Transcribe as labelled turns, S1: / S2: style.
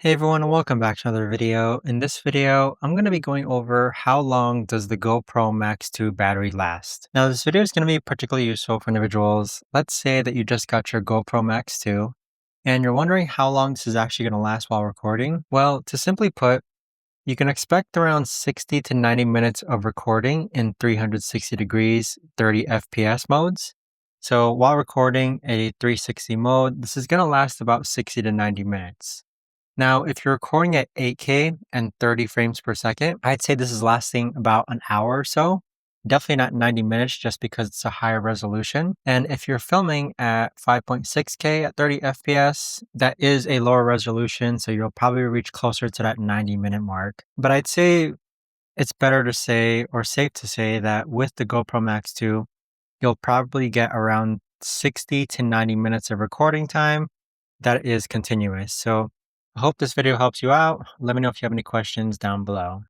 S1: Hey everyone, and welcome back to another video. In this video, I'm going to be going over how long does the GoPro MAX2 battery last. Now, this video is going to be particularly useful for individuals. Let's say that you just got your GoPro MAX2 and you're wondering how long this is actually going to last while recording. Well, to simply put, you can expect around 60 to 90 minutes of recording in 360 degrees, 30 FPS modes. So while recording a 360 mode, this is going to last about 60 to 90 minutes. Now, if you're recording at 8K and 30 frames per second, I'd say this is lasting about an hour or so. Definitely not 90 minutes just because it's a higher resolution. And if you're filming at 5.6K at 30 FPS, that is a lower resolution, so you'll probably reach closer to that 90-minute mark. But I'd say it's better to say, or safe to say, that with the GoPro Max 2, you'll probably get around 60 to 90 minutes of recording time that is continuous. So I hope this video helps you out. Let me know if you have any questions down below.